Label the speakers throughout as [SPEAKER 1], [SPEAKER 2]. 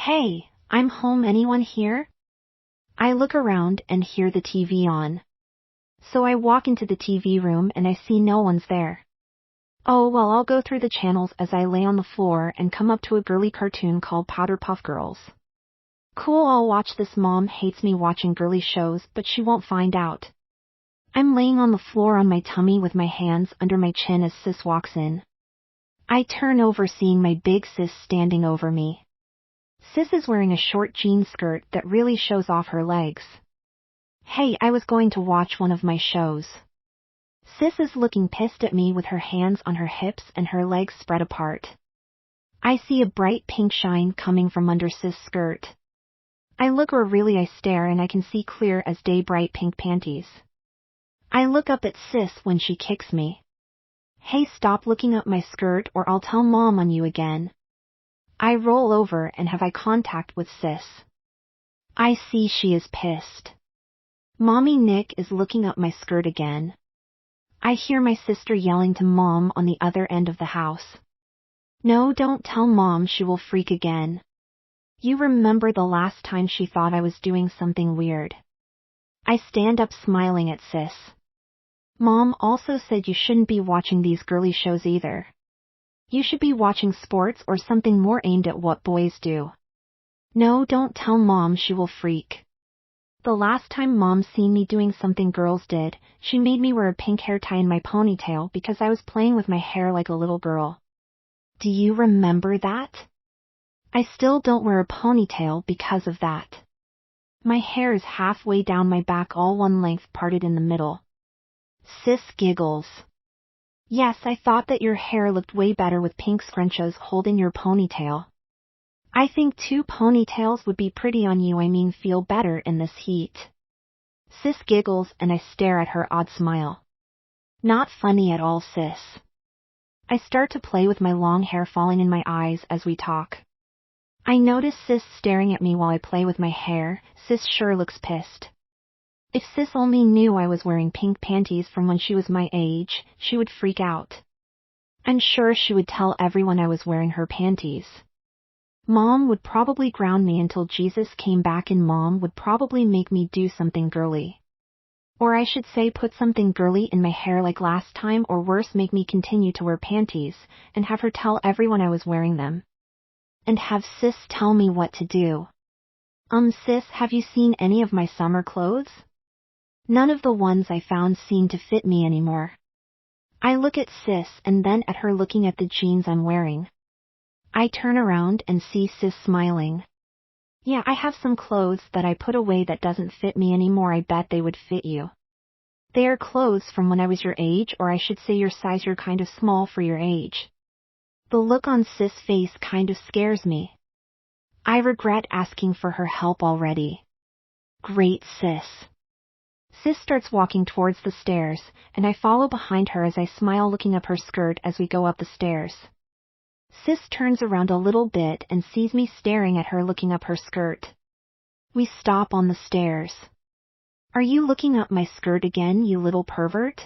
[SPEAKER 1] Hey, I'm home. Anyone here? I look around and hear the TV on. So I walk into the TV room and I see no one's there. Oh well, I'll go through the channels as I lay on the floor and come up to a girly cartoon called Powderpuff Girls. Cool, I'll watch this. Mom hates me watching girly shows, but she won't find out. I'm laying on the floor on my tummy with my hands under my chin as sis walks in. I turn over seeing my big sis standing over me. Sis is wearing a short jean skirt that really shows off her legs. Hey, I was going to watch one of my shows. Sis is looking pissed at me with her hands on her hips and her legs spread apart. I see a bright pink shine coming from under sis' skirt. I look, or really I stare, and I can see clear as day bright pink panties. I look up at sis when she kicks me. Hey, stop looking up my skirt or I'll tell mom on you again. I roll over and have eye contact with sis. I see she is pissed. Mommy Nick is looking up my skirt again. I hear my sister yelling to mom on the other end of the house. No, don't tell mom, she will freak again. You remember the last time she thought I was doing something weird. I stand up smiling at sis. Mom also said you shouldn't be watching these girly shows either. You should be watching sports or something more aimed at what boys do. No, don't tell mom, she will freak. The last time mom seen me doing something girls did, she made me wear a pink hair tie in my ponytail because I was playing with my hair like a little girl. Do you remember that? I still don't wear a ponytail because of that. My hair is halfway down my back, all one length, parted in the middle. Sis giggles. Yes, I thought that your hair looked way better with pink scrunchies holding your ponytail. I think 2 ponytails would be pretty on you, I mean feel better in this heat. Sis giggles and I stare at her odd smile. Not funny at all, sis. I start to play with my long hair falling in my eyes as we talk. I notice sis staring at me while I play with my hair. Sis sure looks pissed. If sis only knew I was wearing pink panties from when she was my age, she would freak out. I'm sure she would tell everyone I was wearing her panties. Mom would probably ground me until Jesus came back, and mom would probably make me do something girly. Or I should say put something girly in my hair like last time, or worse, make me continue to wear panties, and have her tell everyone I was wearing them. And have sis tell me what to do. Sis, have you seen any of my summer clothes? None of the ones I found seem to fit me anymore. I look at sis and then at her looking at the jeans I'm wearing. I turn around and see sis smiling. Yeah, I have some clothes that I put away that doesn't fit me anymore. I bet they would fit you. They are clothes from when I was your age, or I should say your size. You're kind of small for your age. The look on sis' face kind of scares me. I regret asking for her help already. Great, sis. Sis starts walking towards the stairs, and I follow behind her as I smile looking up her skirt as we go up the stairs. Sis turns around a little bit and sees me staring at her looking up her skirt. We stop on the stairs. Are you looking up my skirt again, you little pervert?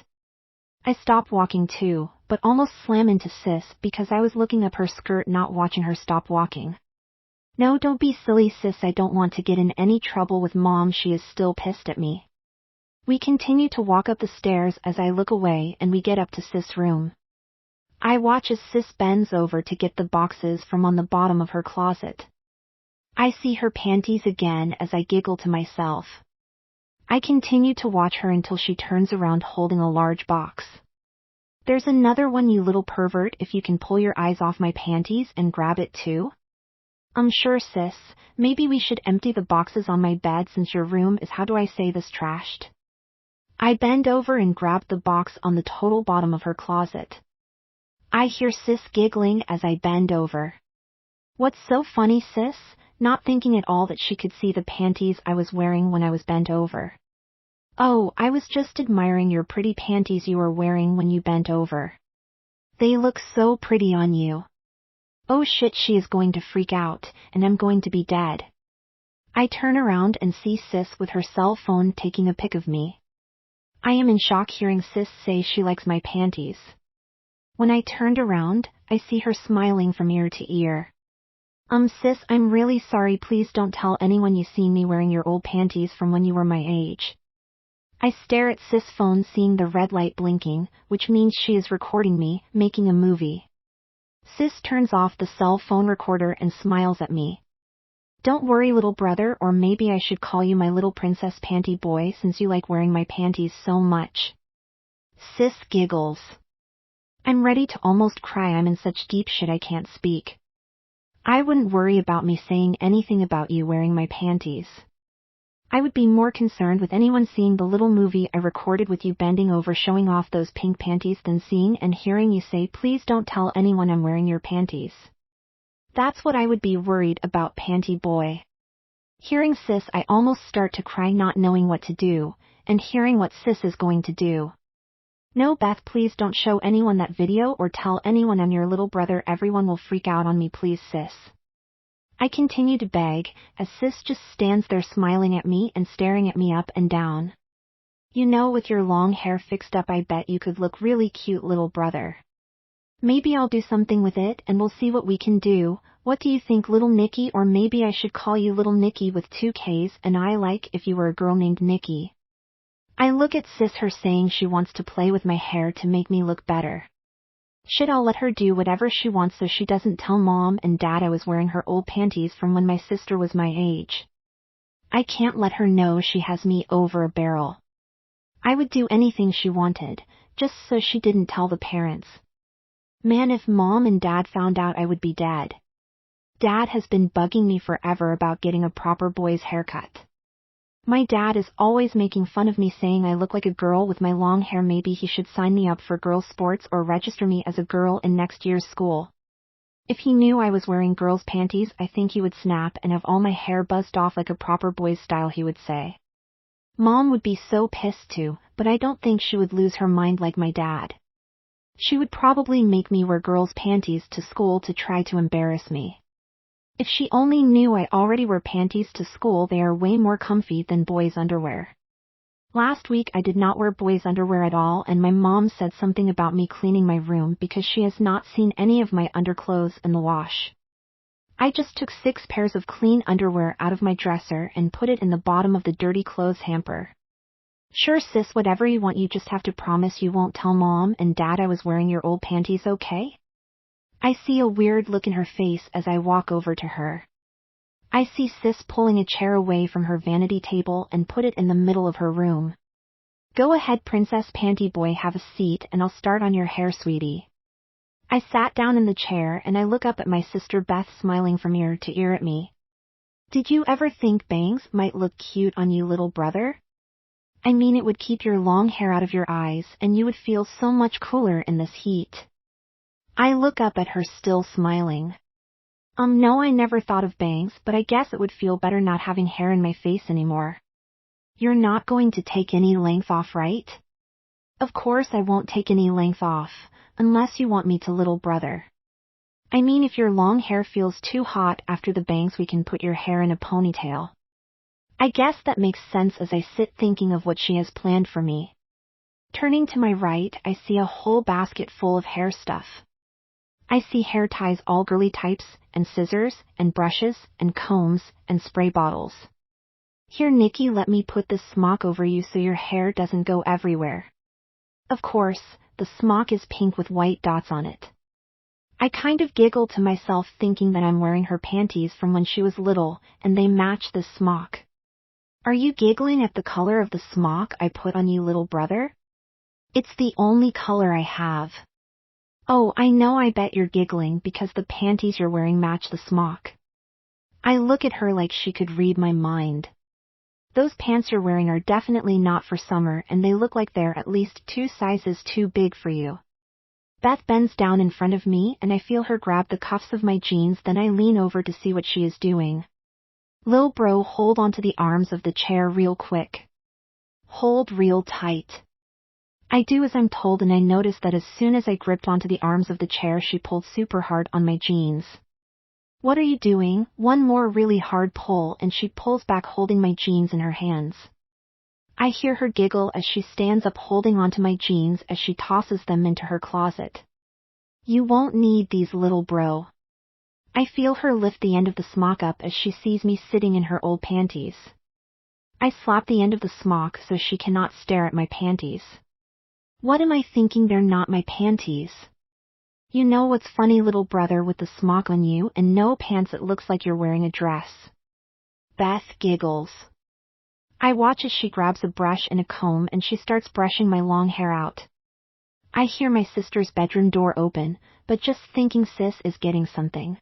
[SPEAKER 1] I stop walking too, but almost slam into sis because I was looking up her skirt, not watching her stop walking. No, don't be silly, sis. I don't want to get in any trouble with mom. She is still pissed at me. We continue to walk up the stairs as I look away, and we get up to sis' room. I watch as sis bends over to get the boxes from on the bottom of her closet. I see her panties again as I giggle to myself. I continue to watch her until she turns around holding a large box. There's another one, you little pervert. If you can pull your eyes off my panties and grab it too. Sure, sis. Maybe we should empty the boxes on my bed since your room is, how do I say this, trashed. I bend over and grab the box on the total bottom of her closet. I hear sis giggling as I bend over. What's so funny, sis? Not thinking at all that she could see the panties I was wearing when I was bent over. Oh, I was just admiring your pretty panties you were wearing when you bent over. They look so pretty on you. Oh shit, she is going to freak out, and I'm going to be dead. I turn around and see sis with her cell phone taking a pic of me. I am in shock hearing sis say she likes my panties. When I turned around, I see her smiling from ear to ear. Sis, I'm really sorry. Please don't tell anyone you seen me wearing your old panties from when you were my age. I stare at sis' phone, seeing the red light blinking, which means she is recording me, making a movie. Sis turns off the cell phone recorder and smiles at me. Don't worry, little brother, or maybe I should call you my little princess panty boy since you like wearing my panties so much. Sis giggles. I'm ready to almost cry. I'm in such deep shit I can't speak. I wouldn't worry about me saying anything about you wearing my panties. I would be more concerned with anyone seeing the little movie I recorded with you bending over showing off those pink panties than seeing and hearing you say, please don't tell anyone I'm wearing your panties. That's what I would be worried about, panty boy. Hearing sis, I almost start to cry, not knowing what to do, and hearing what sis is going to do. No, Beth, please don't show anyone that video or tell anyone I'm your little brother. Everyone will freak out on me, please, sis. I continue to beg, as sis just stands there smiling at me and staring at me up and down. You know, with your long hair fixed up, I bet you could look really cute, little brother. Maybe I'll do something with it and we'll see what we can do. What do you think, little Nikki? Or maybe I should call you little Nikki with 2 Ks, and I like if you were a girl named Nikki. I look at sis, her saying she wants to play with my hair to make me look better. Shit, I'll let her do whatever she wants so she doesn't tell mom and dad I was wearing her old panties from when my sister was my age. I can't let her know she has me over a barrel. I would do anything she wanted, just so she didn't tell the parents. Man, if mom and dad found out, I would be dead. Dad has been bugging me forever about getting a proper boy's haircut. My dad is always making fun of me, saying I look like a girl with my long hair. Maybe he should sign me up for girls' sports or register me as a girl in next year's school. If he knew I was wearing girls' panties, I think he would snap and have all my hair buzzed off like a proper boy's style, he would say. Mom would be so pissed too, but I don't think she would lose her mind like my dad. She would probably make me wear girls' panties to school to try to embarrass me. If she only knew I already wear panties to school, they are way more comfy than boys' underwear. Last week I did not wear boys' underwear at all, and my mom said something about me cleaning my room because she has not seen any of my underclothes in the wash. I just took 6 pairs of clean underwear out of my dresser and put it in the bottom of the dirty clothes hamper. Sure, sis, whatever you want, you just have to promise you won't tell mom and dad I was wearing your old panties, okay? I see a weird look in her face as I walk over to her. I see sis pulling a chair away from her vanity table and put it in the middle of her room. Go ahead, Princess Panty Boy, have a seat and I'll start on your hair, sweetie. I sat down in the chair and I look up at my sister Beth, smiling from ear to ear at me. Did you ever think bangs might look cute on you, little brother? I mean, it would keep your long hair out of your eyes and you would feel so much cooler in this heat. I look up at her, still smiling. No, I never thought of bangs, but I guess it would feel better not having hair in my face anymore. You're not going to take any length off, right? Of course I won't take any length off, unless you want me to, little brother. I mean, if your long hair feels too hot after the bangs, we can put your hair in a ponytail. I guess that makes sense as I sit thinking of what she has planned for me. Turning to my right, I see a whole basket full of hair stuff. I see hair ties, all girly types, and scissors, and brushes, and combs, and spray bottles. Here, Nikki, let me put this smock over you so your hair doesn't go everywhere. Of course, the smock is pink with white dots on it. I kind of giggle to myself, thinking that I'm wearing her panties from when she was little, and they match this smock. Are you giggling at the color of the smock I put on you, little brother? It's the only color I have. Oh, I know, I bet you're giggling because the panties you're wearing match the smock. I look at her like she could read my mind. Those pants you're wearing are definitely not for summer, and they look like they're at least 2 sizes too big for you. Beth bends down in front of me and I feel her grab the cuffs of my jeans, then I lean over to see what she is doing. Lil bro, hold onto the arms of the chair real quick. Hold real tight. I do as I'm told, and I notice that as soon as I gripped onto the arms of the chair, she pulled super hard on my jeans. What are you doing? One more really hard pull and she pulls back, holding my jeans in her hands. I hear her giggle as she stands up, holding onto my jeans as she tosses them into her closet. You won't need these, little bro. I feel her lift the end of the smock up as she sees me sitting in her old panties. I slap the end of the smock so she cannot stare at my panties. What am I thinking? They're not my panties. You know what's funny, little brother, with the smock on you and no pants, it looks like you're wearing a dress. Beth giggles. I watch as she grabs a brush and a comb and she starts brushing my long hair out. I hear my sister's bedroom door open, but just thinking sis is getting something.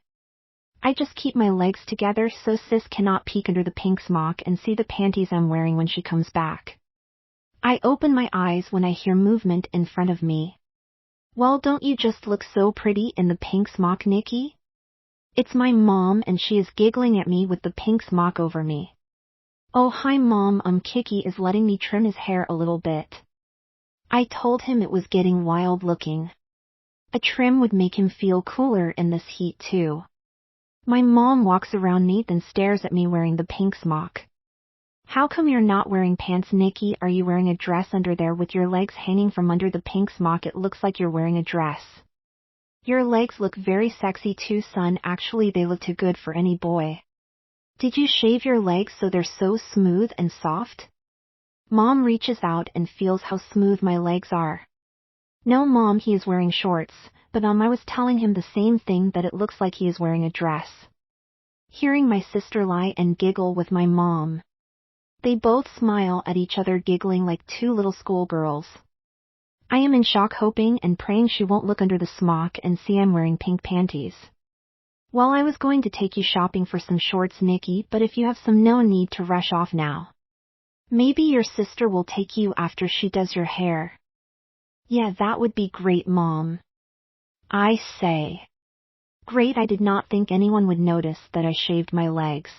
[SPEAKER 1] I just keep my legs together so sis cannot peek under the pink smock and see the panties I'm wearing when she comes back. I open my eyes when I hear movement in front of me. Well, don't you just look so pretty in the pink smock, Nikki? It's my mom and she is giggling at me with the pink smock over me. Oh, hi mom, Kiki is letting me trim his hair a little bit. I told him it was getting wild looking. A trim would make him feel cooler in this heat too. My mom walks around me then stares at me wearing the pink smock. How come you're not wearing pants, Nikki? Are you wearing a dress under there with your legs hanging from under the pink smock? It looks like you're wearing a dress. Your legs look very sexy too, son. Actually, they look too good for any boy. Did you shave your legs so they're so smooth and soft? Mom reaches out and feels how smooth my legs are. No, Mom, he is wearing shorts, but I was telling him the same thing, that it looks like he is wearing a dress. Hearing my sister lie and giggle with my mom. They both smile at each other, giggling like two little schoolgirls. I am in shock, hoping and praying she won't look under the smock and see I'm wearing pink panties. Well, I was going to take you shopping for some shorts, Nikki, but if you have some, no need to rush off now. Maybe your sister will take you after she does your hair. Yeah, that would be great, Mom. I say. Great, I did not think anyone would notice that I shaved my legs.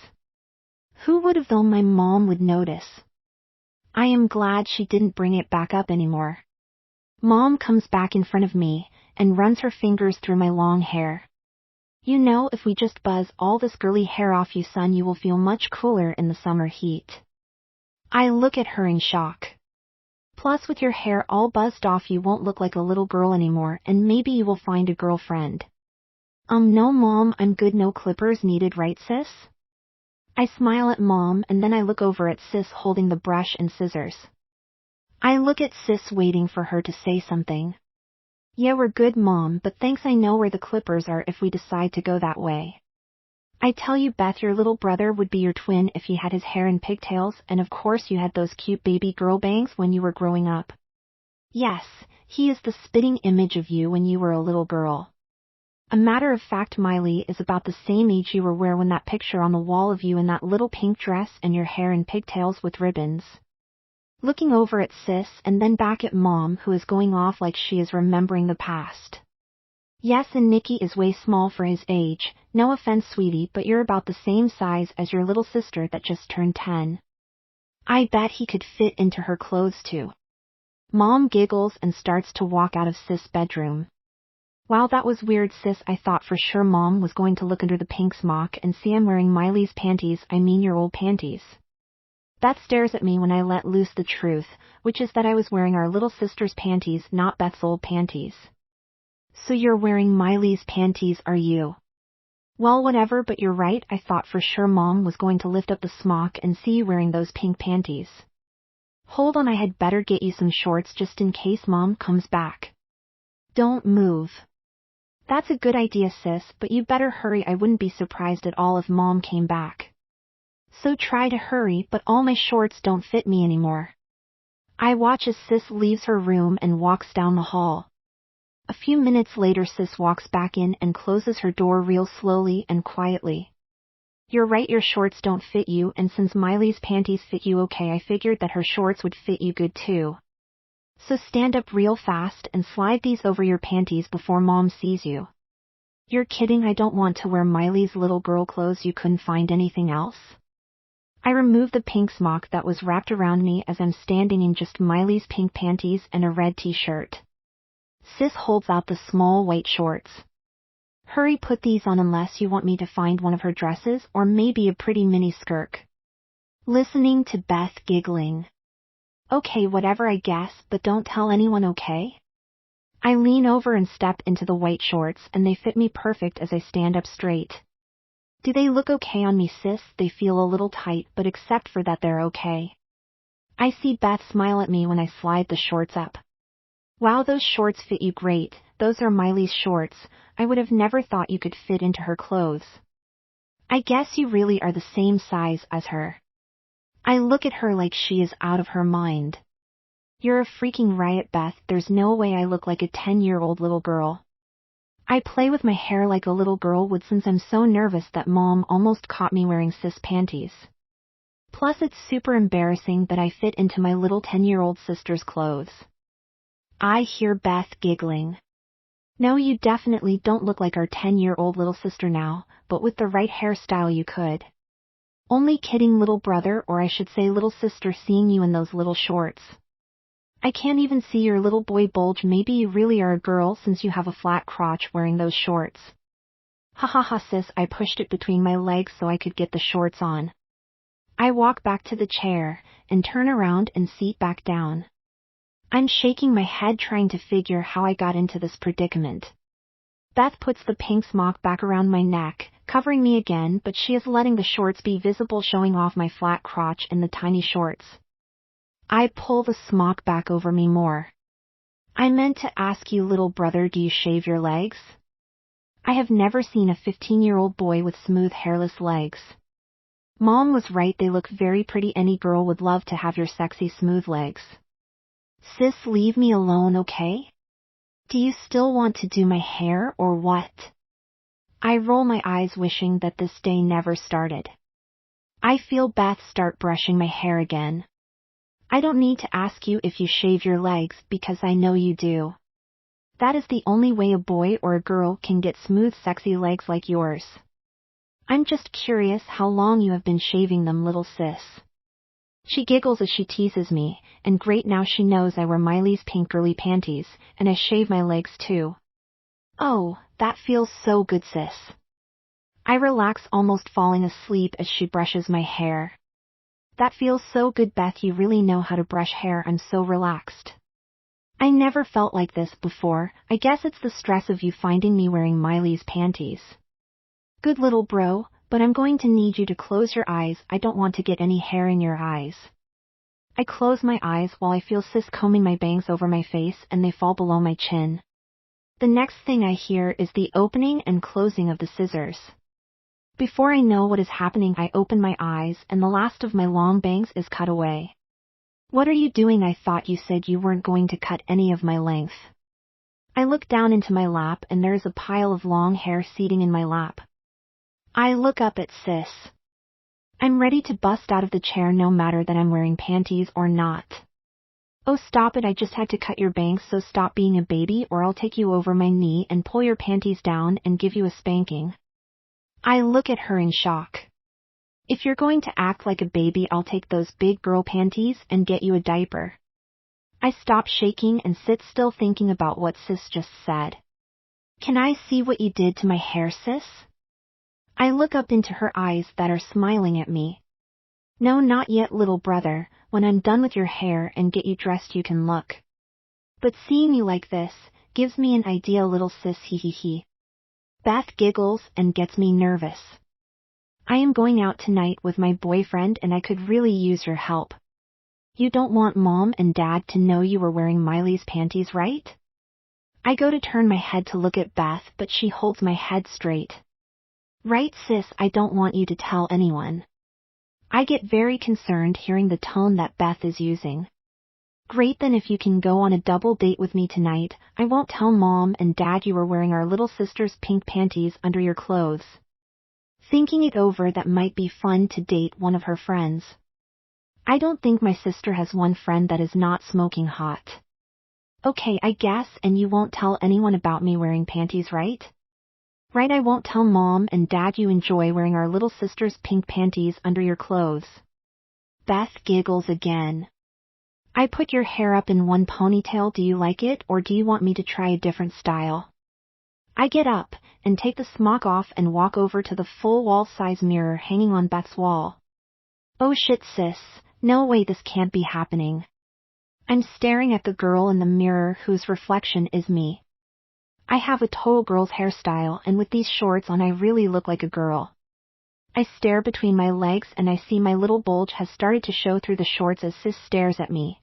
[SPEAKER 1] Who would have, though? My mom would notice. I am glad she didn't bring it back up anymore. Mom comes back in front of me and runs her fingers through my long hair. You know, if we just buzz all this girly hair off you, son, you will feel much cooler in the summer heat. I look at her in shock. Plus, with your hair all buzzed off, you won't look like a little girl anymore, and maybe you will find a girlfriend. No, Mom, I'm good. No clippers needed, right, sis? I smile at Mom and then I look over at sis holding the brush and scissors. I look at sis waiting for her to say something. Yeah, we're good, Mom, but thanks, I know where the clippers are if we decide to go that way. I tell you, Beth, your little brother would be your twin if he had his hair in pigtails, and of course you had those cute baby girl bangs when you were growing up. Yes, he is the spitting image of you when you were a little girl. A matter of fact, Miley is about the same age you were when that picture on the wall of you in that little pink dress and your hair in pigtails with ribbons. Looking over at sis and then back at Mom, who is going off like she is remembering the past. Yes, and Nikki is way small for his age, no offense, sweetie, but you're about the same size as your little sister that just turned 10. I bet he could fit into her clothes too. Mom giggles and starts to walk out of sis' bedroom. Wow, that was weird, sis. I thought for sure Mom was going to look under the pink smock and see I'm wearing Miley's panties, I mean your old panties. Beth stares at me when I let loose the truth, which is that I was wearing our little sister's panties, not Beth's old panties. So you're wearing Miley's panties, are you? Well, whatever, but you're right, I thought for sure Mom was going to lift up the smock and see you wearing those pink panties. Hold on, I had better get you some shorts just in case Mom comes back. Don't move. That's a good idea, sis, but you better hurry. I wouldn't be surprised at all if Mom came back. So try to hurry, but all my shorts don't fit me anymore. I watch as sis leaves her room and walks down the hall. A few minutes later, sis walks back in and closes her door real slowly and quietly. You're right, your shorts don't fit you, and since Miley's panties fit you okay, I figured that her shorts would fit you good too. So stand up real fast and slide these over your panties before Mom sees you. You're kidding, I don't want to wear Miley's little girl clothes. You couldn't find anything else? I remove the pink smock that was wrapped around me as I'm standing in just Miley's pink panties and a red t-shirt. Sis holds out the small white shorts. Hurry, put these on unless you want me to find one of her dresses or maybe a pretty mini skirt. Listening to Beth giggling. Okay, whatever, I guess, but don't tell anyone, okay? I lean over and step into the white shorts and they fit me perfect as I stand up straight. Do they look okay on me, sis? They feel a little tight, but except for that they're okay. I see Beth smile at me when I slide the shorts up. Wow, those shorts fit you great. Those are Miley's shorts. I would have never thought you could fit into her clothes. I guess you really are the same size as her. I look at her like she is out of her mind. You're a freaking riot, Beth. There's no way I look like a 10-year-old little girl. I play with my hair like a little girl would since I'm so nervous that Mom almost caught me wearing sis panties. Plus it's super embarrassing that I fit into my little 10-year-old sister's clothes. I hear Beth giggling. No, you definitely don't look like our 10-year-old little sister now, but with the right hairstyle you could. Only kidding, little brother, or I should say little sister, seeing you in those little shorts. I can't even see your little boy bulge. Maybe you really are a girl since you have a flat crotch wearing those shorts. Ha ha ha, sis. I pushed it between my legs so I could get the shorts on. I walk back to the chair and turn around and seat back down. I'm shaking my head trying to figure how I got into this predicament. Beth puts the pink smock back around my neck, covering me again, but she is letting the shorts be visible, showing off my flat crotch in the tiny shorts. I pull the smock back over me more. I meant to ask you, little brother, do you shave your legs? I have never seen a 15-year-old boy with smooth hairless legs. Mom was right, they look very pretty. Any girl would love to have your sexy smooth legs. Sis, leave me alone, okay? Do you still want to do my hair or what? I roll my eyes, wishing that this day never started. I feel Beth start brushing my hair again. I don't need to ask you if you shave your legs because I know you do. That is the only way a boy or a girl can get smooth, sexy legs like yours. I'm just curious how long you have been shaving them, little sis. She giggles as she teases me, and great, now she knows I wear Miley's pink girly panties, and I shave my legs too. Oh, that feels so good, sis. I relax, almost falling asleep as she brushes my hair. That feels so good, Beth. You really know how to brush hair. I'm so relaxed. I never felt like this before. I guess it's the stress of you finding me wearing Miley's panties. Good little bro, but I'm going to need you to close your eyes. I don't want to get any hair in your eyes. I close my eyes while I feel sis combing my bangs over my face and they fall below my chin. The next thing I hear is the opening and closing of the scissors. Before I know what is happening, I open my eyes and the last of my long bangs is cut away. What are you doing? I thought you said you weren't going to cut any of my length. I look down into my lap and there is a pile of long hair seating in my lap. I look up at sis. I'm ready to bust out of the chair no matter that I'm wearing panties or not. Oh, stop it, I just had to cut your bangs, so stop being a baby or I'll take you over my knee and pull your panties down and give you a spanking. I look at her in shock. If you're going to act like a baby, I'll take those big girl panties and get you a diaper. I stop shaking and sit still thinking about what sis just said. Can I see what you did to my hair, sis? I look up into her eyes that are smiling at me. No, not yet, little brother. When I'm done with your hair and get you dressed you can look. But seeing you like this gives me an idea, little sis, hee hee hee. Beth giggles and gets me nervous. I am going out tonight with my boyfriend and I could really use your help. You don't want Mom and Dad to know you were wearing Miley's panties, right? I go to turn my head to look at Beth, but she holds my head straight. Right, sis, I don't want you to tell anyone. I get very concerned hearing the tone that Beth is using. Great, then if you can go on a double date with me tonight, I won't tell Mom and Dad you were wearing our little sister's pink panties under your clothes. Thinking it over, that might be fun to date one of her friends. I don't think my sister has one friend that is not smoking hot. Okay, I guess, and you won't tell anyone about me wearing panties, right? Right, I won't tell Mom and Dad you enjoy wearing our little sister's pink panties under your clothes. Beth giggles again. I put your hair up in one ponytail. Do you like it, or do you want me to try a different style? I get up and take the smock off and walk over to the full wall-size mirror hanging on Beth's wall. Oh shit, sis. No way, this can't be happening. I'm staring at the girl in the mirror whose reflection is me. I have a total girl's hairstyle, and with these shorts on I really look like a girl. I stare between my legs and I see my little bulge has started to show through the shorts as sis stares at me.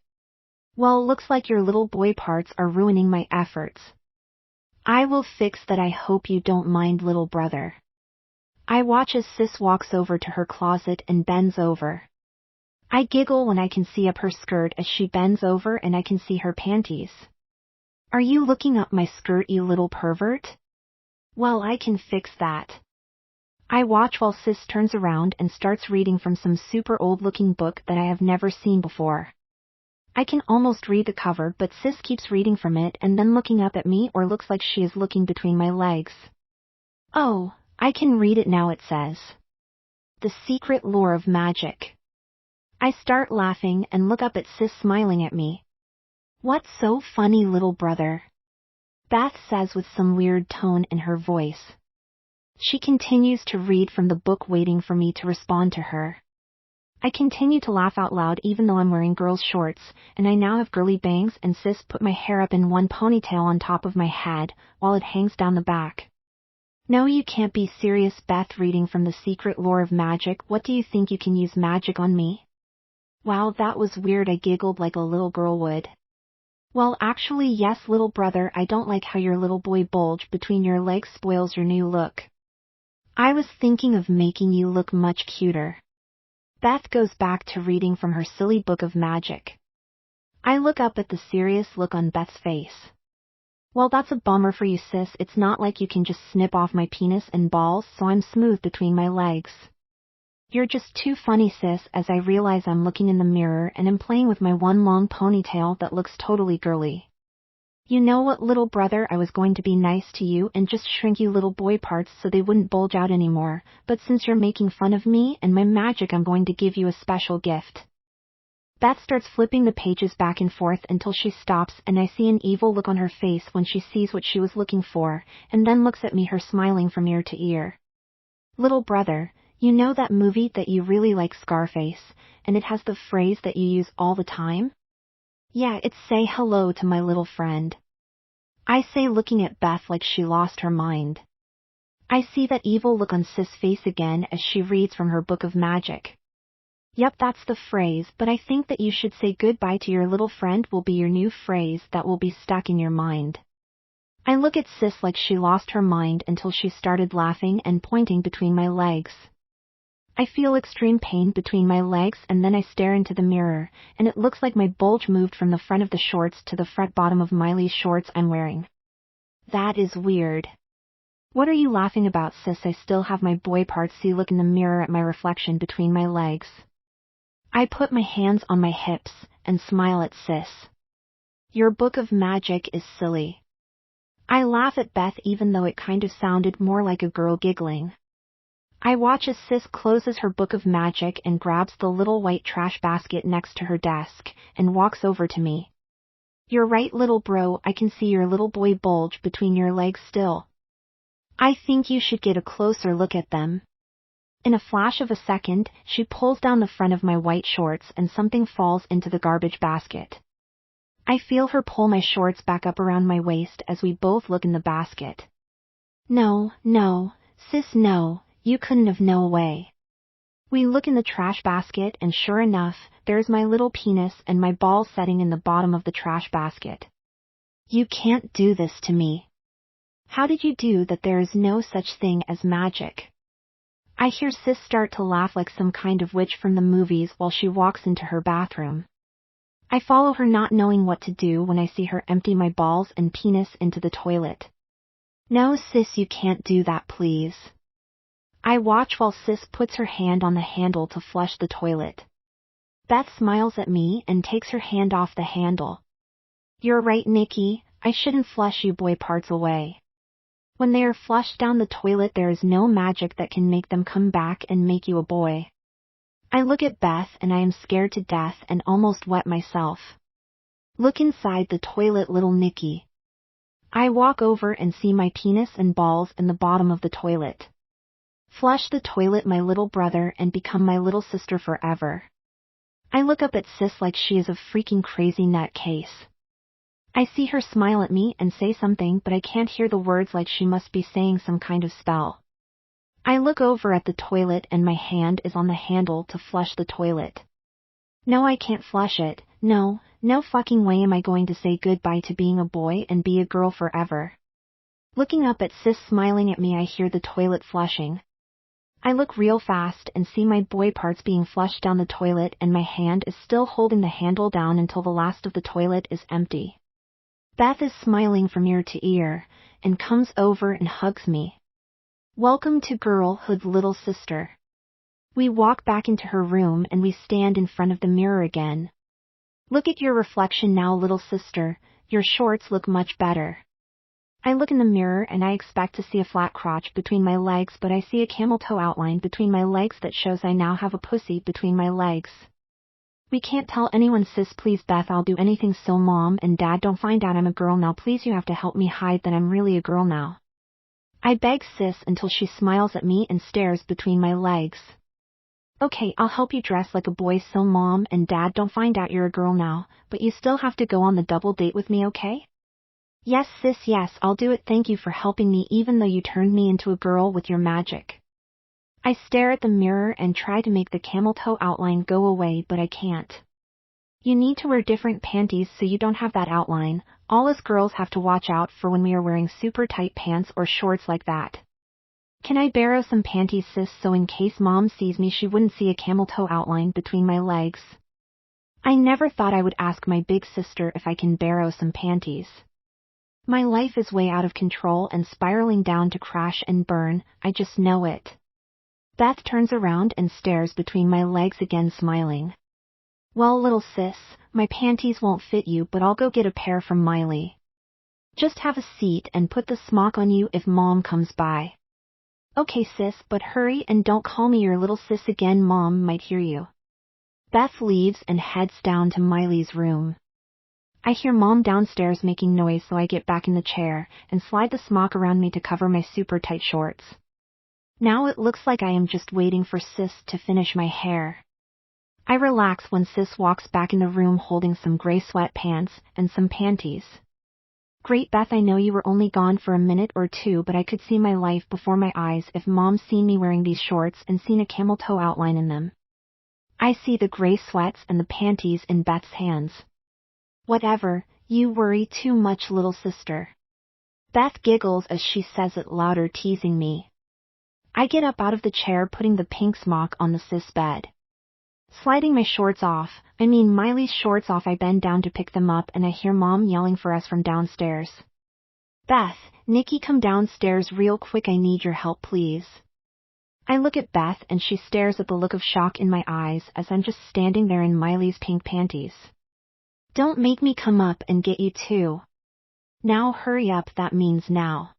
[SPEAKER 1] Well, looks like your little boy parts are ruining my efforts. I will fix that. I hope you don't mind, little brother. I watch as sis walks over to her closet and bends over. I giggle when I can see up her skirt as she bends over and I can see her panties. Are you looking up my skirt, you little pervert? Well, I can fix that. I watch while sis turns around and starts reading from some super old-looking book that I have never seen before. I can almost read the cover, but sis keeps reading from it and then looking up at me, or looks like she is looking between my legs. Oh, I can read it now. It says, "The Secret Lore of Magic." I start laughing and look up at sis smiling at me. What's so funny, little brother? Beth says with some weird tone in her voice. She continues to read from the book, waiting for me to respond to her. I continue to laugh out loud even though I'm wearing girls' shorts, and I now have girly bangs, and sis put my hair up in one ponytail on top of my head, while it hangs down the back. No, you can't be serious, Beth, reading from The Secret Lore of Magic. What do you think, you can use magic on me? Wow, that was weird, I giggled like a little girl would. Well, actually yes, little brother, I don't like how your little boy bulge between your legs spoils your new look. I was thinking of making you look much cuter. Beth goes back to reading from her silly book of magic. I look up at the serious look on Beth's face. Well, that's a bummer for you, sis. It's not like you can just snip off my penis and balls so I'm smooth between my legs. You're just too funny, sis, as I realize I'm looking in the mirror and am playing with my one long ponytail that looks totally girly. You know what, little brother, I was going to be nice to you and just shrink you little boy parts so they wouldn't bulge out anymore, but since you're making fun of me and my magic, I'm going to give you a special gift. Beth starts flipping the pages back and forth until she stops, and I see an evil look on her face when she sees what she was looking for, and then looks at me, her smiling from ear to ear. Little brother, you know that movie that you really like, Scarface, and it has the phrase that you use all the time? Yeah, it's "say hello to my little friend." I say, looking at Beth like she lost her mind. I see that evil look on sis' face again as she reads from her book of magic. Yep, that's the phrase, but I think that you should say goodbye to your little friend will be your new phrase that will be stuck in your mind. I look at sis like she lost her mind until she started laughing and pointing between my legs. I feel extreme pain between my legs, and then I stare into the mirror, and it looks like my bulge moved from the front of the shorts to the front bottom of Miley's shorts I'm wearing. That is weird. What are you laughing about, sis? I still have my boy parts. See, look in the mirror at my reflection between my legs. I put my hands on my hips and smile at sis. Your book of magic is silly. I laugh at Beth even though it kind of sounded more like a girl giggling. I watch as sis closes her book of magic and grabs the little white trash basket next to her desk and walks over to me. You're right, little bro, I can see your little boy bulge between your legs still. I think you should get a closer look at them. In a flash of a second, she pulls down the front of my white shorts and something falls into the garbage basket. I feel her pull my shorts back up around my waist as we both look in the basket. No, sis, no. You couldn't have, no way. We look in the trash basket and sure enough, there's my little penis and my ball sitting in the bottom of the trash basket. You can't do this to me. How did you do that? There is no such thing as magic. I hear sis start to laugh like some kind of witch from the movies while she walks into her bathroom. I follow her, not knowing what to do when I see her empty my balls and penis into the toilet. No, sis, you can't do that, please. I watch while sis puts her hand on the handle to flush the toilet. Beth smiles at me and takes her hand off the handle. You're right, Nikki, I shouldn't flush you boy parts away. When they are flushed down the toilet, there is no magic that can make them come back and make you a boy. I look at Beth and I am scared to death and almost wet myself. Look inside the toilet, little Nikki. I walk over and see my penis and balls in the bottom of the toilet. Flush the toilet, my little brother, and become my little sister forever. I look up at sis like she is a freaking crazy nutcase. I see her smile at me and say something, but I can't hear the words, like she must be saying some kind of spell. I look over at the toilet and my hand is on the handle to flush the toilet. No, I can't flush it. No fucking way am I going to say goodbye to being a boy and be a girl forever. Looking up at sis smiling at me, I hear the toilet flushing. I look real fast and see my boy parts being flushed down the toilet, and my hand is still holding the handle down until the last of the toilet is empty. Beth is smiling from ear to ear and comes over and hugs me. Welcome to girlhood, little sister. We walk back into her room and we stand in front of the mirror again. Look at your reflection now, little sister. Your shorts look much better. I look in the mirror and I expect to see a flat crotch between my legs, but I see a camel toe outline between my legs that shows I now have a pussy between my legs. We can't tell anyone, sis, please, Beth. I'll do anything so mom and dad don't find out I'm a girl now. Please, you have to help me hide that I'm really a girl now. I beg sis until she smiles at me and stares between my legs. Okay, I'll help you dress like a boy so mom and dad don't find out you're a girl now, but you still have to go on the double date with me, okay? Yes, sis, yes, I'll do it. Thank you for helping me even though you turned me into a girl with your magic. I stare at the mirror and try to make the camel toe outline go away, but I can't. You need to wear different panties so you don't have that outline. All us girls have to watch out for when we are wearing super tight pants or shorts like that. Can I borrow some panties, sis, so in case mom sees me she wouldn't see a camel toe outline between my legs? I never thought I would ask my big sister if I can borrow some panties. My life is way out of control and spiraling down to crash and burn, I just know it. Beth turns around and stares between my legs again, smiling. Well, little sis, my panties won't fit you, but I'll go get a pair from Miley. Just have a seat and put the smock on you if mom comes by. Okay, sis, but hurry and don't call me your little sis again, mom might hear you. Beth leaves and heads down to Miley's room. I hear mom downstairs making noise, so I get back in the chair and slide the smock around me to cover my super tight shorts. Now it looks like I am just waiting for sis to finish my hair. I relax when sis walks back in the room holding some gray sweatpants and some panties. Great, Beth, I know you were only gone for a minute or two, but I could see my life before my eyes if mom's seen me wearing these shorts and seen a camel toe outline in them. I see the gray sweats and the panties in Beth's hands. Whatever, you worry too much, little sister. Beth giggles as she says it louder, teasing me. I get up out of the chair, putting the pink smock on the sis bed. Sliding my shorts off, Miley's shorts off, I bend down to pick them up and I hear mom yelling for us from downstairs. Beth, Nikki, come downstairs real quick, I need your help, please. I look at Beth and she stares at the look of shock in my eyes as I'm just standing there in Miley's pink panties. Don't make me come up and get you too. Now hurry up, that means now.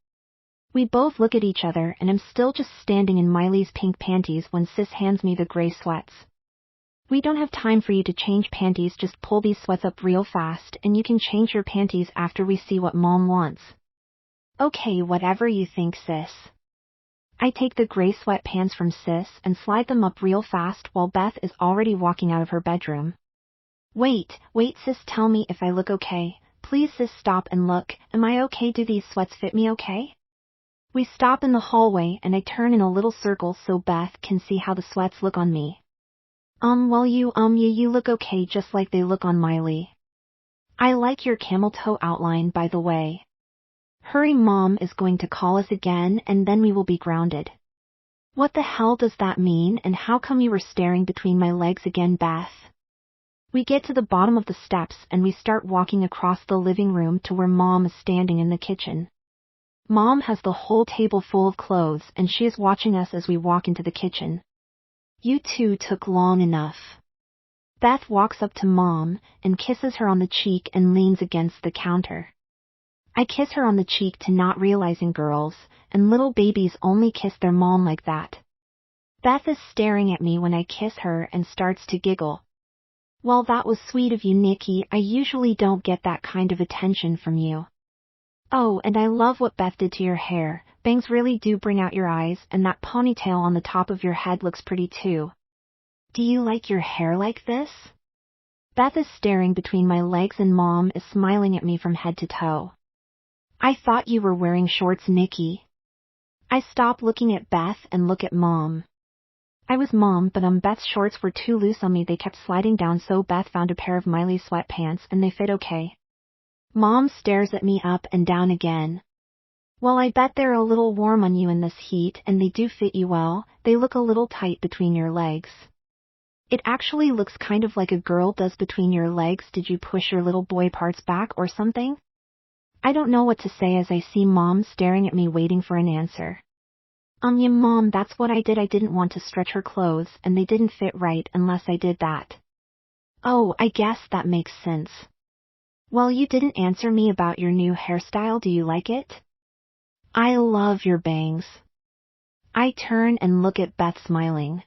[SPEAKER 1] We both look at each other and I'm still just standing in Miley's pink panties when sis hands me the gray sweats. We don't have time for you to change panties, just pull these sweats up real fast and you can change your panties after we see what mom wants. Okay, whatever you think, sis. I take the gray sweatpants from sis and slide them up real fast while Beth is already walking out of her bedroom. Wait, sis, tell me if I look okay. Please, sis, stop and look. Am I okay? Do these sweats fit me okay? We stop in the hallway and I turn in a little circle so Beth can see how the sweats look on me. Well, you look okay, just like they look on Miley. I like your camel toe outline, by the way. Hurry, mom is going to call us again and then we will be grounded. What the hell does that mean, and how come you were staring between my legs again, Beth? We get to the bottom of the steps and we start walking across the living room to where mom is standing in the kitchen. Mom has the whole table full of clothes and she is watching us as we walk into the kitchen. You two took long enough. Beth walks up to mom and kisses her on the cheek and leans against the counter. I kiss her on the cheek to not realizing girls and little babies only kiss their mom like that. Beth is staring at me when I kiss her and starts to giggle. Well, that was sweet of you, Nikki. I usually don't get that kind of attention from you. Oh, and I love what Beth did to your hair. Bangs really do bring out your eyes, and that ponytail on the top of your head looks pretty too. Do you like your hair like this? Beth is staring between my legs and Mom is smiling at me from head to toe. I thought you were wearing shorts, Nikki. I stop looking at Beth and look at Mom. I was Mom, but Beth's shorts were too loose on me. They kept sliding down, so Beth found a pair of Miley's sweatpants and they fit okay. Mom stares at me up and down again. Well, I bet they're a little warm on you in this heat, and they do fit you well. They look a little tight between your legs. It actually looks kind of like a girl does between your legs. Did you push your little boy parts back or something? I don't know what to say as I see Mom staring at me waiting for an answer. Yeah, Mom, that's what I did. I didn't want to stretch her clothes, and they didn't fit right unless I did that. Oh, I guess that makes sense. Well, you didn't answer me about your new hairstyle. Do you like it? I love your bangs. I turn and look at Beth smiling.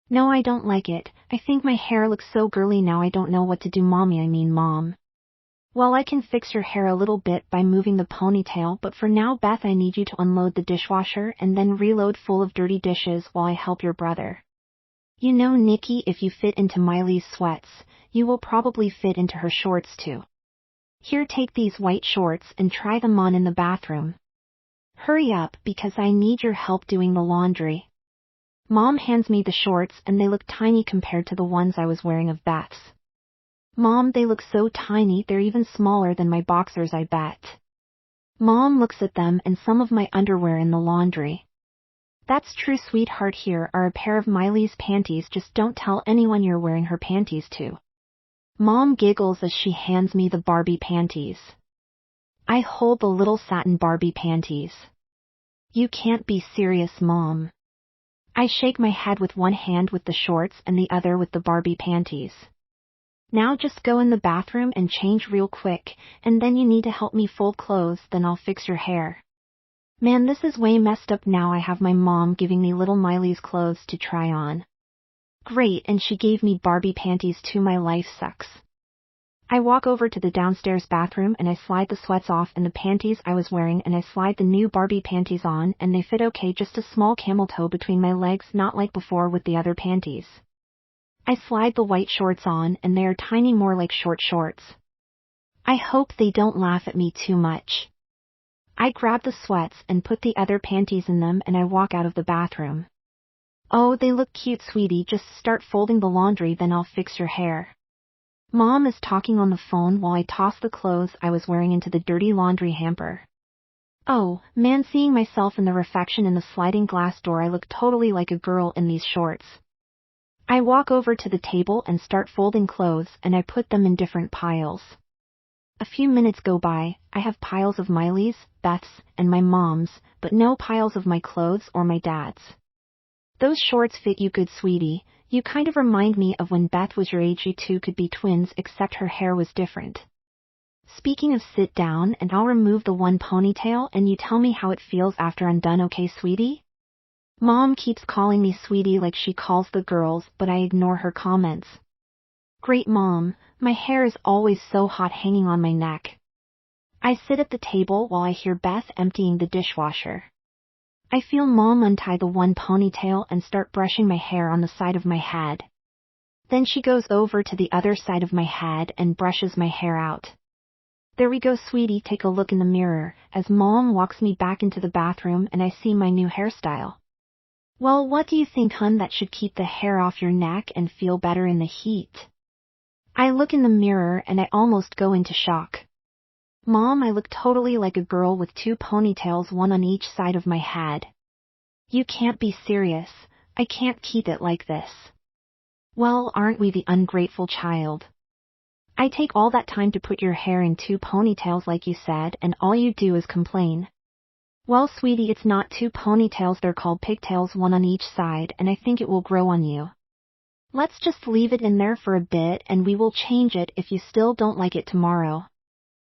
[SPEAKER 1] No, I don't like it. I think my hair looks so girly now. I don't know what to do, Mom. Well, I can fix your hair a little bit by moving the ponytail, but for now, Beth, I need you to unload the dishwasher and then reload full of dirty dishes while I help your brother. You know, Nikki, if you fit into Miley's sweats, you will probably fit into her shorts too. Here, take these white shorts and try them on in the bathroom. Hurry up, because I need your help doing the laundry. Mom hands me the shorts and they look tiny compared to the ones I was wearing of Beth's. Mom, they look so tiny, they're even smaller than my boxers, I bet. Mom looks at them and some of my underwear in the laundry. That's true, sweetheart. Here are a pair of Miley's panties. Just don't tell anyone you're wearing her panties too. Mom giggles as she hands me the Barbie panties. I hold the little satin Barbie panties. You can't be serious, Mom. I shake my head with one hand with the shorts and the other with the Barbie panties. Now just go in the bathroom and change real quick, and then you need to help me fold clothes, then I'll fix your hair. Man, this is way messed up now. I have my mom giving me little Miley's clothes to try on. Great, and she gave me Barbie panties too. My life sucks. I walk over to the downstairs bathroom and I slide the sweats off and the panties I was wearing, and I slide the new Barbie panties on, and they fit okay, just a small camel toe between my legs, not like before with the other panties. I slide the white shorts on and they are tiny, more like short shorts. I hope they don't laugh at me too much. I grab the sweats and put the other panties in them and I walk out of the bathroom. Oh, they look cute, sweetie. Just start folding the laundry, then I'll fix your hair. Mom is talking on the phone while I toss the clothes I was wearing into the dirty laundry hamper. Oh, man, seeing myself in the reflection in the sliding glass door, I look totally like a girl in these shorts. I walk over to the table and start folding clothes and I put them in different piles. A few minutes go by. I have piles of Miley's, Beth's, and my mom's, but no piles of my clothes or my dad's. Those shorts fit you good, sweetie. You kind of remind me of when Beth was your age. You two could be twins, except her hair was different. Speaking of, sit down and I'll remove the one ponytail and you tell me how it feels after I'm done, okay, sweetie? Mom keeps calling me sweetie like she calls the girls, but I ignore her comments. Great, Mom. My hair is always so hot hanging on my neck. I sit at the table while I hear Beth emptying the dishwasher. I feel Mom untie the one ponytail and start brushing my hair on the side of my head. Then she goes over to the other side of my head and brushes my hair out. There we go, sweetie, take a look in the mirror, as Mom walks me back into the bathroom and I see my new hairstyle. Well, what do you think, hun? That should keep the hair off your neck and feel better in the heat. I look in the mirror and I almost go into shock. Mom, I look totally like a girl with two ponytails, one on each side of my head. You can't be serious. I can't keep it like this. Well, aren't we the ungrateful child? I take all that time to put your hair in two ponytails like you said, and all you do is complain. Well, sweetie, it's not two ponytails, they're called pigtails, one on each side, and I think it will grow on you. Let's just leave it in there for a bit and we will change it if you still don't like it tomorrow.